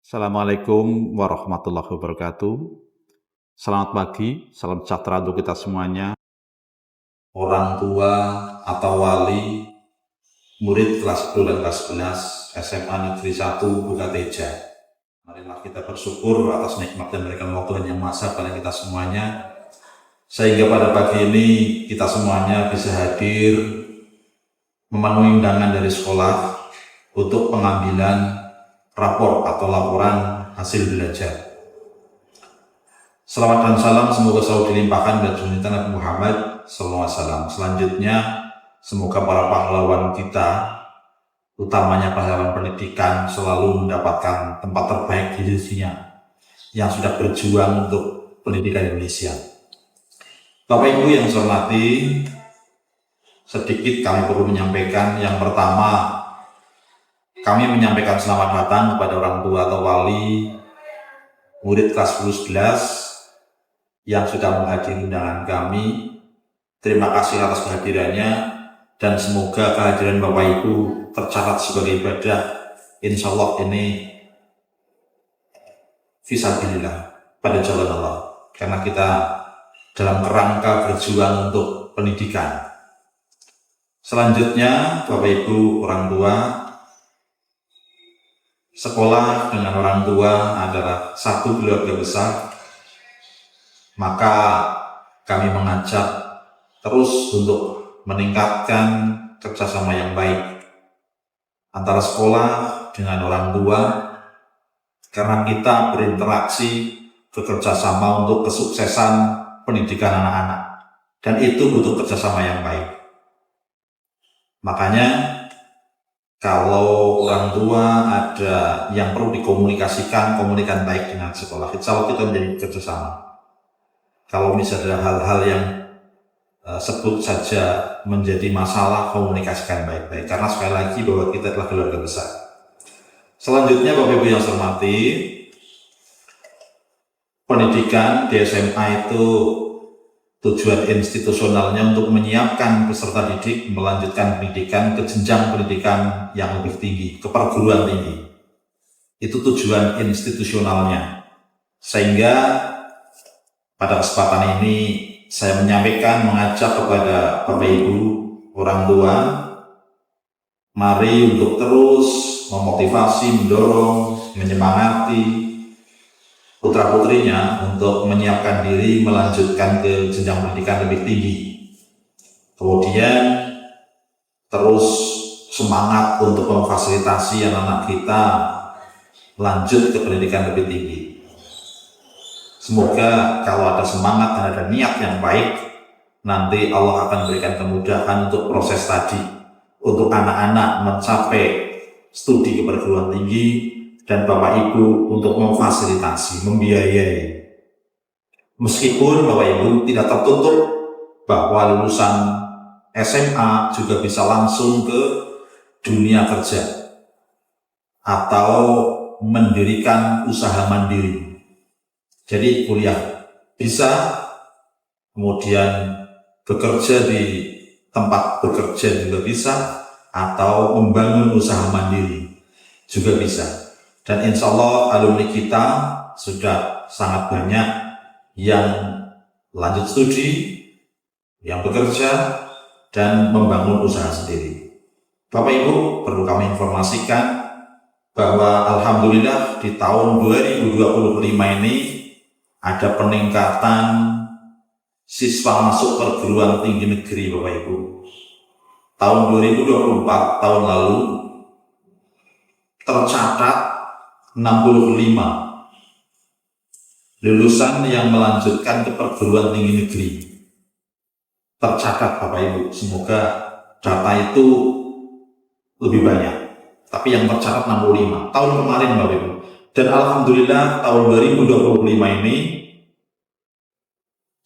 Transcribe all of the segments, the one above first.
Assalamualaikum warahmatullahi wabarakatuh. Selamat pagi, salam sejahtera untuk kita semuanya. Orang tua atau wali, murid kelas 10 dan kelas 11 SMA Negeri 1 Bukateja. Marilah kita bersyukur atas nikmat dan berikan waktu yang masa pada kita semuanya, sehingga pada pagi ini kita semuanya bisa hadir memenuhi undangan dari sekolah untuk pengambilan rapor atau laporan hasil belajar. Selawat dan salam semoga selalu dilimpahkan dan junjungan Nabi Muhammad SAW. Selanjutnya, semoga para pahlawan kita, utamanya pahlawan pendidikan, selalu mendapatkan tempat terbaik di sisinya yang sudah berjuang untuk pendidikan Indonesia. Bapak Ibu yang saya hormati, sedikit kami perlu menyampaikan. Yang pertama, kami menyampaikan selamat datang kepada orang tua atau wali murid kelas 10-11 yang sudah menghadiri undangan kami. Terima kasih atas kehadirannya dan semoga kehadiran Bapak Ibu tercatat sebagai ibadah. Insya Allah ini fisabilillah, pada jalan Allah, karena kita dalam kerangka berjuang untuk pendidikan. Selanjutnya, Bapak Ibu orang tua, sekolah dengan orang tua adalah satu keluarga besar, maka kami mengajak terus untuk meningkatkan kerjasama yang baik antara sekolah dengan orang tua, karena kita berinteraksi bekerja sama untuk kesuksesan pendidikan anak-anak, dan itu butuh kerjasama yang baik. Makanya kalau orang tua ada yang perlu dikomunikasikan, komunikasikan baik dengan sekolah. Insya Allah kita menjadi kerjasama. Kalau misalnya hal-hal yang sebut saja menjadi masalah, komunikasikan baik-baik. Karena sekali lagi bahwa kita adalah keluarga besar. Selanjutnya Bapak Ibu yang saya hormati, pendidikan di SMA itu tujuan institusionalnya untuk menyiapkan peserta didik melanjutkan pendidikan ke jenjang pendidikan yang lebih tinggi, ke perguruan tinggi. Itu tujuan institusionalnya. Sehingga pada kesempatan ini saya menyampaikan, mengajak kepada Bapak Ibu orang tua, mari untuk terus memotivasi, mendorong, menyemangati putra-putrinya untuk menyiapkan diri melanjutkan ke jenjang pendidikan lebih tinggi. Kemudian terus semangat untuk memfasilitasi anak-anak kita lanjut ke pendidikan lebih tinggi. Semoga kalau ada semangat dan ada niat yang baik, nanti Allah akan berikan kemudahan untuk proses tadi, untuk anak-anak mencapai studi ke perguruan tinggi, dan Bapak Ibu untuk memfasilitasi, membiayai. Meskipun Bapak Ibu tidak tertutup bahwa lulusan SMA juga bisa langsung ke dunia kerja atau mendirikan usaha mandiri. Jadi kuliah bisa, kemudian bekerja di tempat bekerja juga bisa, atau membangun usaha mandiri juga bisa. Dan insya Allah alumni kita sudah sangat banyak yang lanjut studi, yang bekerja, dan membangun usaha sendiri. Bapak Ibu perlu kami informasikan bahwa alhamdulillah di tahun 2025 ini ada peningkatan siswa masuk perguruan tinggi negeri, Bapak Ibu. Tahun 2024, tahun lalu, tercatat 65 lulusan yang melanjutkan ke perguruan tinggi negeri. Tercatat Bapak Ibu, semoga data itu lebih banyak. Tapi yang tercatat 65 tahun kemarin Bapak Ibu. Dan alhamdulillah tahun 2025 ini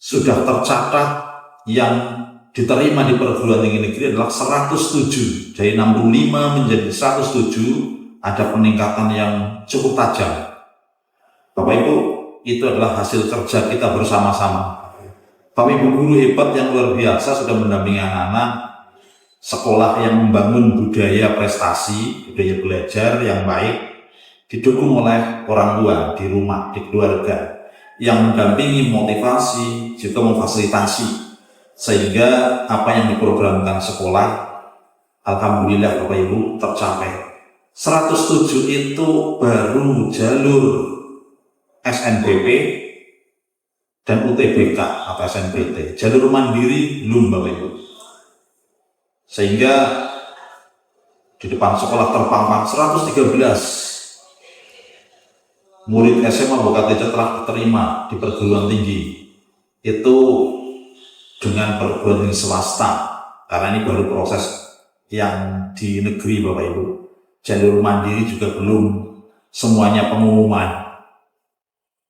sudah tercatat yang diterima di perguruan tinggi negeri adalah 107. Dari 65 menjadi 107, ada peningkatan yang cukup tajam. Bapak Ibu, itu adalah hasil kerja kita bersama-sama. Bapak Ibu guru hebat yang luar biasa sudah mendampingi anak-anak, sekolah yang membangun budaya prestasi, budaya belajar yang baik, didukung oleh orang tua di rumah, di keluarga, yang mendampingi, motivasi, juga memfasilitasi, sehingga apa yang diprogramkan sekolah, alhamdulillah Bapak Ibu tercapai. 107 itu baru jalur SNBP dan UTBK atau SNBT. Jalur mandiri belum Bapak Ibu. Sehingga di depan sekolah terpampang 113 murid SMA Bokateja telah diterima di perguruan tinggi. Itu dengan perguruan tinggi swasta, karena ini baru proses yang di negeri Bapak Ibu. Jalur mandiri juga belum semuanya pengumuman.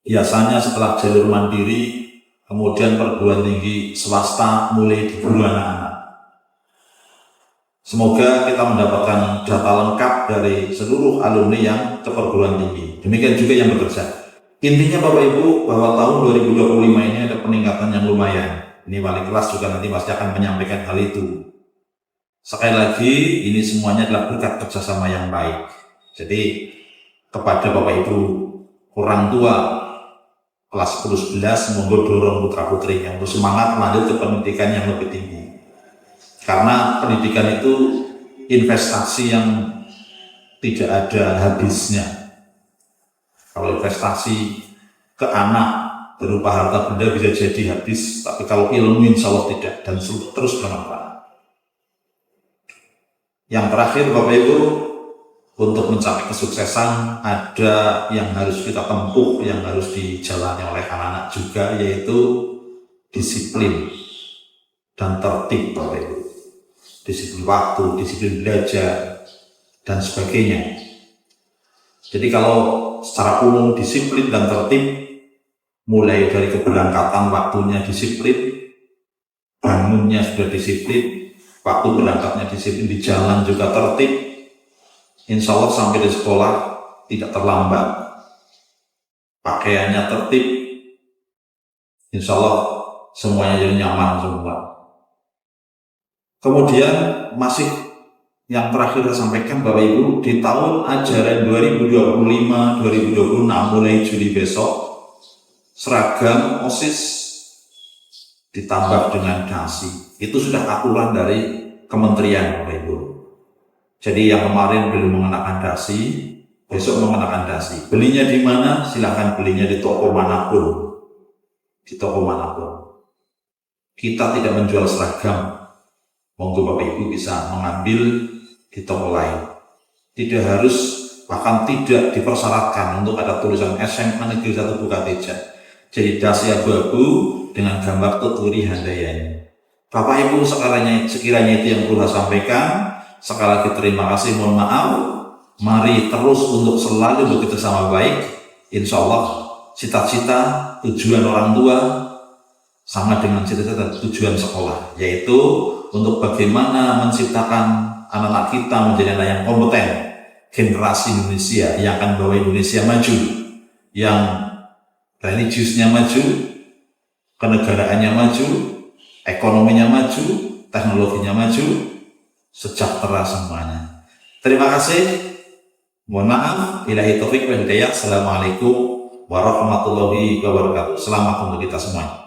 Biasanya setelah jalur mandiri, kemudian perguruan tinggi swasta mulai diburu anak-anak. Semoga kita mendapatkan data lengkap dari seluruh alumni yang ke perguruan tinggi. Demikian juga yang bekerja. Intinya Bapak Ibu, bahwa tahun 2025 ini ada peningkatan yang lumayan. Ini wali kelas juga nanti pasti akan menyampaikan hal itu. Sekali lagi, ini semuanya adalah berkat kerjasama yang baik. Jadi, kepada Bapak Ibu orang tua kelas 10-11, monggo dorong putra-putri yang semangat lanjut ke pendidikan yang lebih tinggi. Karena pendidikan itu investasi yang tidak ada habisnya. Kalau investasi ke anak berupa harta benda bisa jadi habis, tapi kalau ilmu insya Allah tidak, dan terus bermanfaat. Yang terakhir Bapak Ibu, untuk mencapai kesuksesan ada yang harus kita tempuh, yang harus dijalani oleh anak-anak juga, yaitu disiplin dan tertib Bapak Ibu. Disiplin waktu, disiplin belajar, dan sebagainya. Jadi kalau secara umum disiplin dan tertib, mulai dari keberangkatan waktunya disiplin, bangunnya sudah disiplin, waktu berangkatnya disiplin, di jalan juga tertib, insya Allah sampai di sekolah tidak terlambat, pakaiannya tertib, insya Allah semuanya jadi nyaman semua. Kemudian masih yang terakhir saya sampaikan Bapak Ibu, di tahun ajaran 2025-2026 mulai Juli besok, seragam OSIS ditambah dengan dasi. Itu sudah aturan dari kementerian Bapak Ibu. Jadi yang kemarin belum mengenakan dasi, besok mengenakan dasi. Belinya di mana? Silahkan belinya di toko manapun. Di toko manapun. Kita tidak menjual seragam. Monggo Bapak Ibu bisa mengambil di toko lain. Tidak harus, bahkan tidak dipersyaratkan untuk ada tulisan SMA Negeri 1 Bokateja. Jadi dasi abu-abu dengan gambar Tuturi Handayani. Bapak Ibu sekiranya itu yang perlu saya sampaikan. Sekali lagi terima kasih, mohon maaf. Mari terus untuk selalu bekerja sama baik. Insya Allah cita-cita tujuan orang tua sama dengan cita-cita tujuan sekolah, yaitu untuk bagaimana menciptakan anak-anak kita menjadi anak yang kompeten, generasi Indonesia yang akan membawa Indonesia maju, yang religiusnya maju, kenegaraannya maju, ekonominya maju, teknologinya maju, sejahtera semuanya. Terima kasih. Mohon maaf. Billahi taufik wal hidayah. Assalamualaikum warahmatullahi wabarakatuh. Selamat untuk kita semuanya.